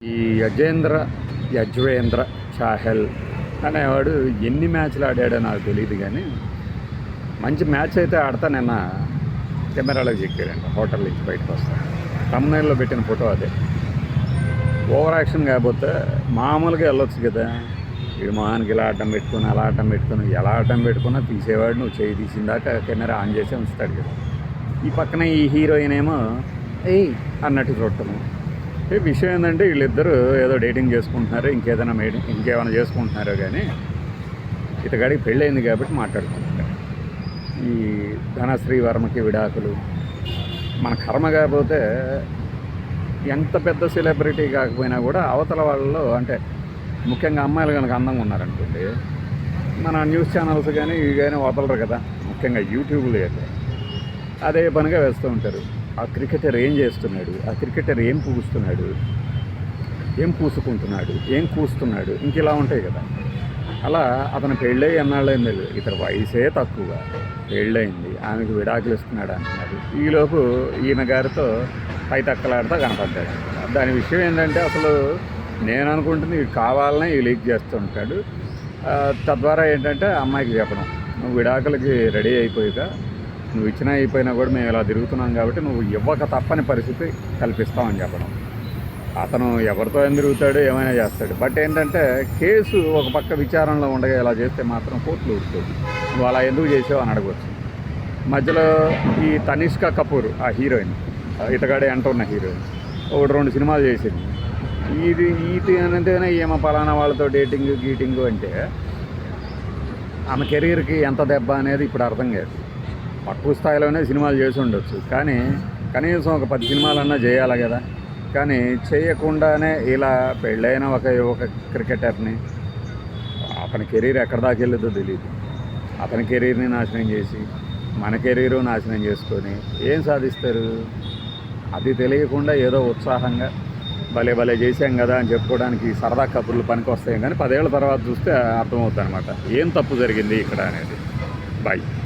ఈ యజ్వేంద్ర చాహల్ అనేవాడు ఎన్ని మ్యాచ్లు ఆడాడో నాకు తెలియదు, కానీ మంచి మ్యాచ్ అయితే ఆడతా నిన్న కెమెరాలోకి చెక్కాడంట. హోటల్ నుంచి బయటకు వస్తాను, తమ్ముళ్ళలో పెట్టిన ఫోటో అదే. ఓవర్ యాక్షన్ కాకపోతే మామూలుగా వెళ్ళొచ్చు కదా. వీడు మొహానికి ఇలా అడ్డం పెట్టుకుని అలా అడ్డం పెట్టుకుని ఎలా అడ్డం పెట్టుకున్నా తీసేవాడు. నువ్వు చేయి తీసిందాక కెమెరా ఆన్ చేసి ఉంచుతాడు కదా. ఈ పక్కన ఈ హీరోయిన్ ఏమో ఏయ్ అన్నట్టు చూడటము. విషయం ఏంటంటే వీళ్ళిద్దరూ ఏదో డేటింగ్ చేసుకుంటున్నారు, ఇంకేమైనా చేసుకుంటున్నారో కానీ ఇతగాడికి పెళ్ళయింది కాబట్టి మాట్లాడుకుంటున్నారు. ఈ ధనశ్రీ వర్మకి విడాకులు మన కర్మ. కాకపోతే ఎంత పెద్ద సెలబ్రిటీ కాకపోయినా కూడా అవతల వాళ్ళలో, అంటే ముఖ్యంగా అమ్మాయిలు కనుక అందంగా ఉన్నారనుకోండి, మన న్యూస్ ఛానల్స్ కానీ ఇవి కానీ వదలరు కదా. ముఖ్యంగా యూట్యూబ్లో అయితే అదే పనిగా వేస్తూ ఉంటారు. ఆ క్రికెటర్ ఏం చేస్తున్నాడు, ఆ క్రికెటర్ ఏం పూస్తున్నాడు, ఏం పూసుకుంటున్నాడు, ఏం కూస్తున్నాడు, ఇంక ఇలా ఉంటాయి కదా. అలా అతను పెళ్ళై ఎన్నాళ్ళైంది, ఇతర వయసే తక్కువ, పెళ్ళయింది, ఆమెకు విడాకులు ఇస్తున్నాడు అంటున్నాడు. ఈలోపు ఈయన గారితో పై తక్కలాడుతూ కనపడ్డాడు. దాని విషయం ఏంటంటే అసలు నేను అనుకుంటుంది ఇవి కావాలనే ఈ లీక్ చేస్తూ ఉంటాడు. తద్వారా ఏంటంటే అమ్మాయికి చెప్పడం, నువ్వు విడాకులకి రెడీ అయిపోయాక నువ్వు ఇచ్చినా అయిపోయినా కూడా మేము ఇలా తిరుగుతున్నాం కాబట్టి నువ్వు ఇవ్వక తప్పని పరిస్థితి కల్పిస్తామని చెప్పడం. అతను ఎవరితో ఏం తిరుగుతాడు, ఏమైనా చేస్తాడు. బట్ ఏంటంటే కేసు ఒక పక్క విచారణలో ఉండగా ఇలా చేస్తే మాత్రం కోర్టులు ఊరుతుంది. నువ్వు అలా ఎందుకు చేసావు అని అడగవచ్చు. మధ్యలో ఈ తనిష్క కపూర్, ఆ హీరోయిన్, ఇతగాడే అంటున్న హీరోయిన్, 1-2 సినిమాలు చేసింది. ఇది అంటేనే ఏమో పలానా వాళ్ళతో గీటింగు అంటే ఆమె కెరీర్కి ఎంత దెబ్బ అనేది ఇప్పుడు అర్థం కాదు. తక్కువ స్థాయిలోనే సినిమాలు చేసి ఉండొచ్చు, కానీ కనీసం ఒక 10 సినిమాలన్నా చేయాలి కదా. కానీ చేయకుండానే ఇలా పెళ్ళైన ఒక క్రికెటర్ని, అతని కెరీర్ ఎక్కడ దాకా వెళ్ళదో తెలియదు, అతని కెరీర్ని నాశనం చేసి మన కెరీరు నాశనం చేసుకొని ఏం సాధిస్తారు? అది తెలియకుండా ఏదో ఉత్సాహంగా భలే చేసాం కదా అని చెప్పుకోవడానికి సరదా కబుర్లు పనికి వస్తాయి, కానీ 10 ఏళ్ళ తర్వాత చూస్తే అర్థమవుతుంది అనమాట ఏం తప్పు జరిగింది ఇక్కడ అనేది. బాయ్.